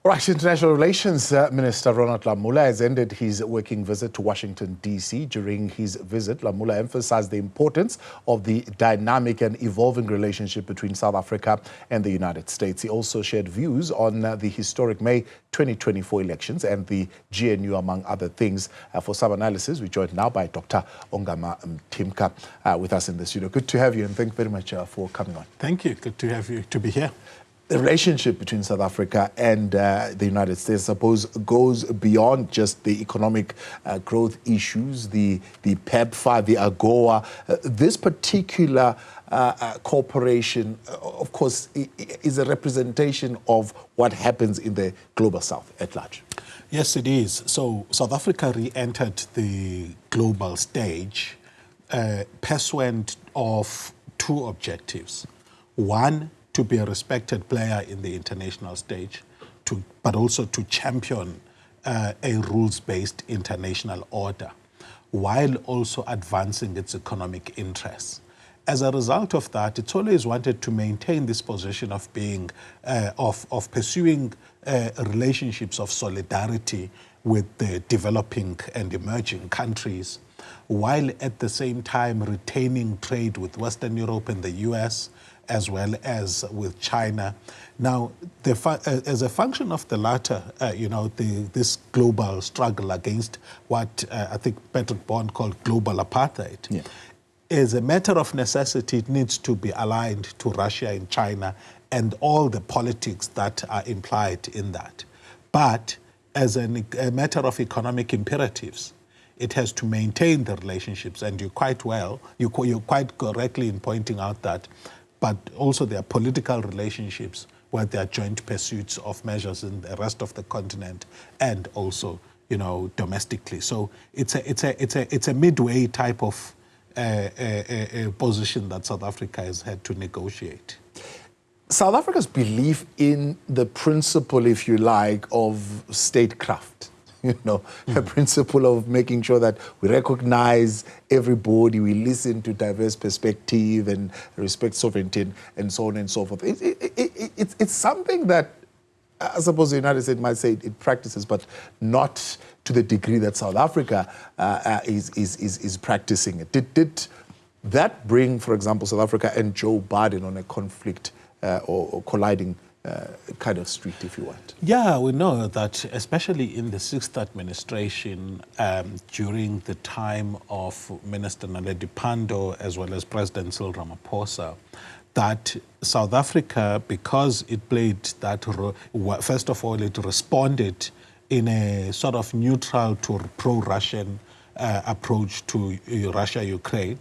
All right, International Relations Minister Ronald Lamola has ended his working visit to Washington, D.C. During his visit, Lamola emphasized the importance of the dynamic and evolving relationship between South Africa and the United States. He also shared views on the historic May 2024 elections and the GNU, among other things. For some analysis, we're joined now by Dr Ongama Mtimka with us in the studio. Good to have you, and thank you very much for coming on. Thank you. Good to have you to be here. The relationship between South Africa and the United States, I suppose, goes beyond just the economic growth issues, the PEPFAR, the AGOA. This particular cooperation, of course, is a representation of what happens in the global South at large. Yes, it is. So South Africa re-entered the global stage pursuant of two objectives. One, to be a respected player in the international stage, but also to champion a rules-based international order, while also advancing its economic interests. As a result of that, it's always wanted to maintain this position of being, of pursuing relationships of solidarity with the developing and emerging countries, while at the same time retaining trade with Western Europe and the US, as well as with China. Now, as a function of the latter, this global struggle against what I think Patrick Bond called global apartheid, yeah, as a matter of necessity, it needs to be aligned to Russia and China and all the politics that are implied in that. But as a matter of economic imperatives, it has to maintain the relationships, and you're quite correctly in pointing out that. But also there are political relationships where there are joint pursuits of measures in the rest of the continent and also, domestically. So it's a midway type of position that South Africa has had to negotiate. South Africa's belief in the principle, if you like, of statecraft. A principle of making sure that we recognize everybody, we listen to diverse perspective and respect sovereignty and so on and so forth. It's something that I suppose the United States might say it practices, but not to the degree that South Africa is practicing it. Did that bring, for example, South Africa and Joe Biden on a conflict or colliding kind of street, if you want? Yeah, we know that, especially in the sixth administration, during the time of Minister Naledi Pandor as well as President Cyril Ramaphosa, that South Africa, because it played that role, first of all, it responded in a sort of neutral to pro-Russian approach to Russia-Ukraine,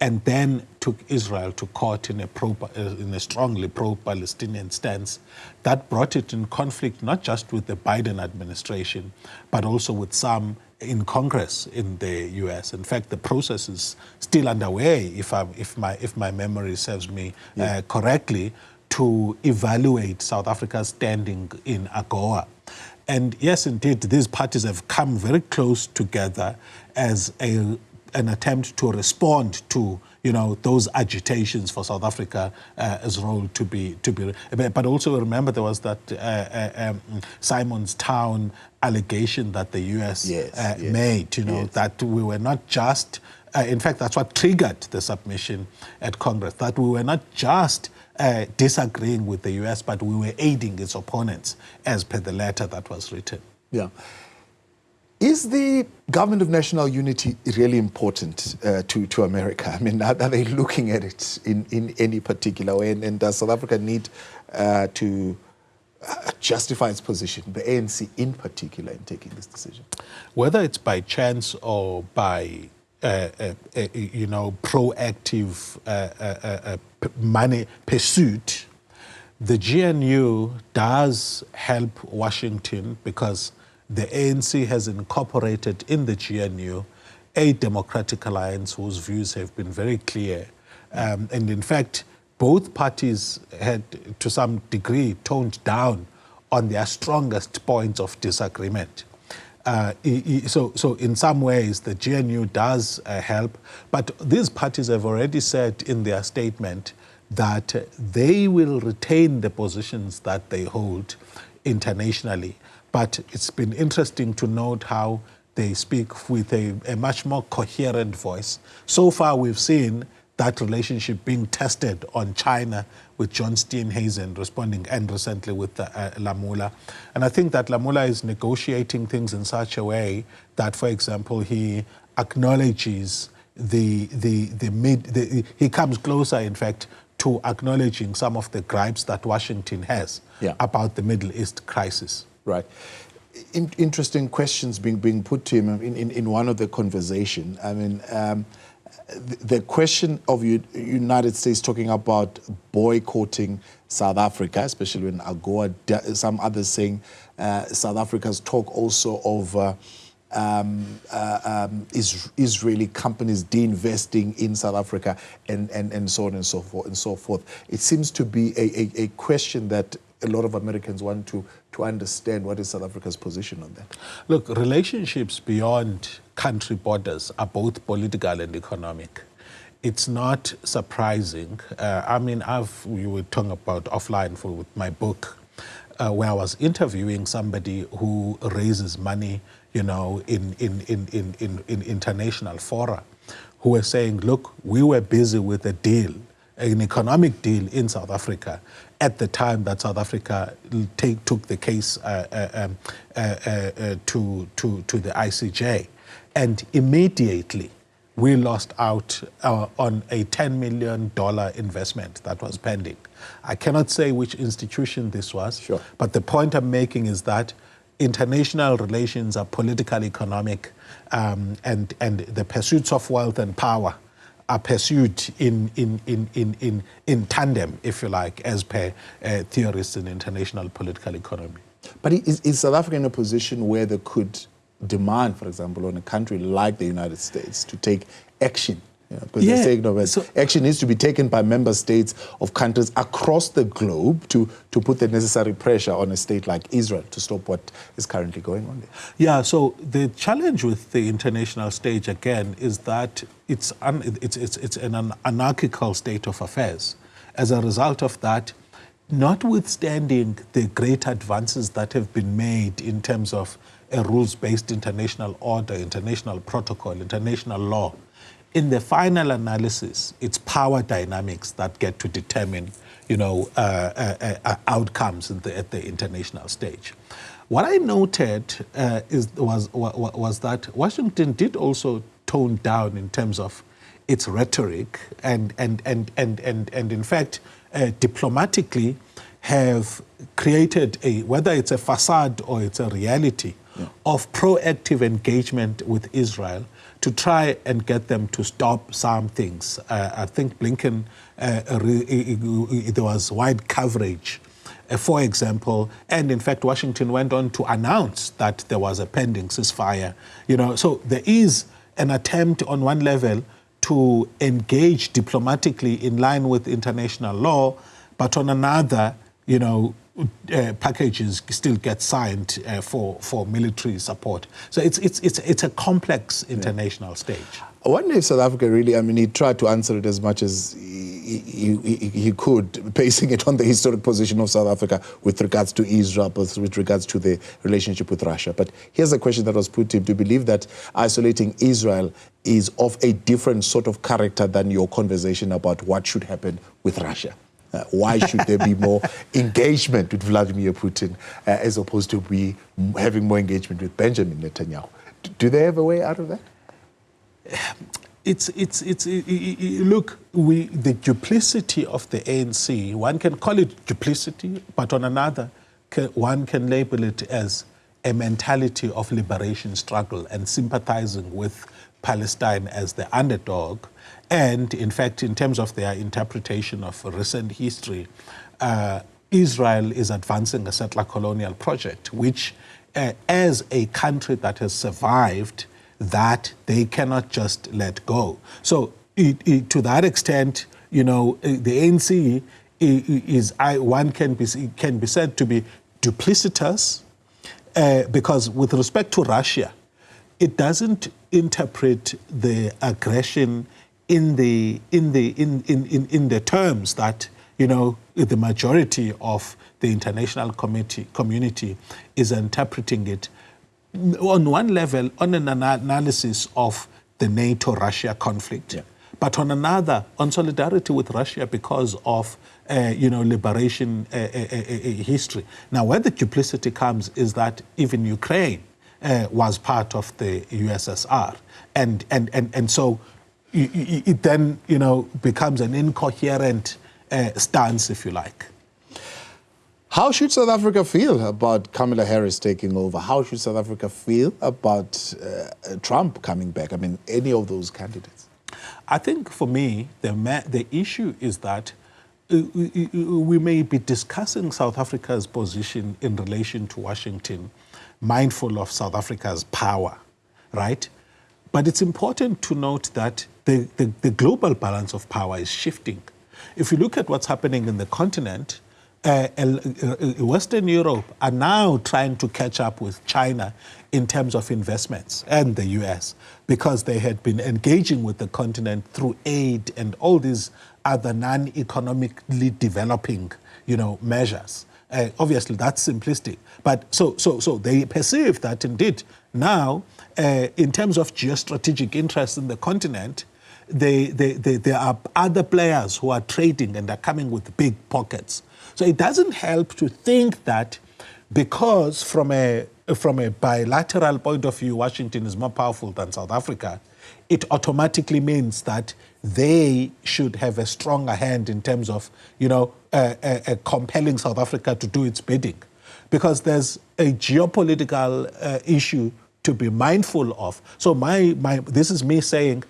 and then took Israel to court in a strongly pro-Palestinian stance. That brought it in conflict not just with the Biden administration, but also with some in Congress in the U.S. In fact, the process is still underway, if my memory serves me correctly, to evaluate South Africa's standing in AGOA. And yes, indeed, these parties have come very close together as an attempt to respond to, those agitations for South Africa as role to be. But also remember there was that Simon's Town allegation that the U.S. made, that we were not just, in fact, that's what triggered the submission at Congress, that we were not just disagreeing with the U.S., but we were aiding its opponents, as per the letter that was written. Yeah. Is the government of national unity really important to America? I mean, are they looking at it in any particular way? And does South Africa need to justify its position, the ANC in particular, in taking this decision? Whether it's by chance or by proactive money pursuit, the GNU does help Washington because the ANC has incorporated in the GNU a democratic alliance whose views have been very clear. And in fact, both parties had, to some degree, toned down on their strongest points of disagreement. So in some ways, the GNU does help, but these parties have already said in their statement that they will retain the positions that they hold internationally. But it's been interesting to note how they speak with a much more coherent voice. So far, we've seen that relationship being tested on China with John Steenhuisen responding, and recently with Lamola. And I think that Lamola is negotiating things in such a way that, for example, he acknowledges he comes closer, in fact, to acknowledging some of the gripes that Washington has about the Middle East crisis. Right. Interesting questions being put to him in one of the conversation. I mean, the question of United States talking about boycotting South Africa, especially when AGOA, some others saying South Africa's talk also of Israeli companies de-investing in South Africa and so on and so forth. It seems to be a question that a lot of Americans want to understand. What is South Africa's position on that? Look, relationships beyond country borders are both political and economic. It's not surprising. I mean, we were talking about offline with my book, where I was interviewing somebody who raises money, you know, in international fora, who were saying, look, we were busy with a deal, an economic deal in South Africa at the time that South Africa took the case to the ICJ. And immediately we lost out on a $10 million investment that was pending. I cannot say which institution this was, sure, but the point I'm making is that international relations are political, economic, and the pursuits of wealth and power are pursued in tandem, if you like, as per theorists in international political economy. But is South Africa in a position where they could demand, for example, on a country like the United States to take action? You know, because they're saying action needs to be taken by member states of countries across the globe to put the necessary pressure on a state like Israel to stop what is currently going on there. Yeah, so the challenge with the international stage, again, is that it's an anarchical state of affairs. As a result of that, notwithstanding the great advances that have been made in terms of a rules-based international order, international protocol, international law, in the final analysis, it's power dynamics that get to determine, you know, outcomes at the international stage. What I noted was that Washington did also tone down in terms of its rhetoric and in fact, diplomatically have created whether it's a facade or it's a reality of proactive engagement with Israel to try and get them to stop some things. I think Blinken, there was wide coverage, for example, and in fact, Washington went on to announce that there was a pending ceasefire. You know, so there is an attempt on one level to engage diplomatically in line with international law, but on another, you know, packages still get signed for military support. So it's a complex international stage. I wonder if South Africa really, I mean, he tried to answer it as much as he could, basing it on the historic position of South Africa with regards to Israel, but with regards to the relationship with Russia. But here's a question that was put to him: do you believe that isolating Israel is of a different sort of character than your conversation about what should happen with Russia? Why should there be more engagement with Vladimir Putin as opposed to having more engagement with Benjamin Netanyahu? Do they have a way out of that? Look, the duplicity of the ANC, one can call it duplicity, but on another, one can label it as a mentality of liberation struggle and sympathizing with Palestine as the underdog. And in fact, in terms of their interpretation of recent history, Israel is advancing a settler colonial project, which as a country that has survived, that they cannot just let go. So to that extent, you know, the ANC can be said to be duplicitous because with respect to Russia, it doesn't interpret the aggression in the terms that, the majority of the international community is interpreting it on one level, on an analysis of the NATO-Russia conflict, but on another, on solidarity with Russia because of, liberation history. Now, where the duplicity comes is that even Ukraine was part of the USSR. And so it then, becomes an incoherent stance, if you like. How should South Africa feel about Kamala Harris taking over? How should South Africa feel about Trump coming back? I mean, any of those candidates? I think for me, the issue is that we may be discussing South Africa's position in relation to Washington, mindful of South Africa's power, right? But it's important to note that the global balance of power is shifting. If you look at what's happening in the continent, Western Europe are now trying to catch up with China in terms of investments and the US because they had been engaging with the continent through aid and all these other non-economically developing, measures. Obviously, that's simplistic. But so they perceive that indeed now, in terms of geostrategic interest in the continent, there are other players who are trading and are coming with big pockets. So it doesn't help to think that because from a bilateral point of view, Washington is more powerful than South Africa, it automatically means that they should have a stronger hand in terms of, compelling South Africa to do its bidding. Because there's a geopolitical issue to be mindful of. So this is me saying,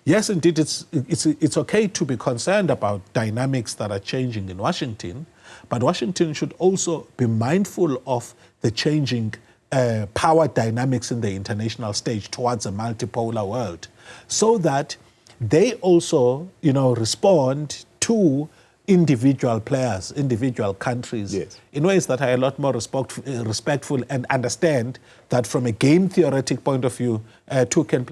yes, indeed, it's okay to be concerned about dynamics that are changing in Washington, but Washington should also be mindful of the changing power dynamics in the international stage towards a multipolar world, so that they also, respond to individual players, individual countries, in ways that are a lot more respectful and understand that from a game theoretic point of view, two can play.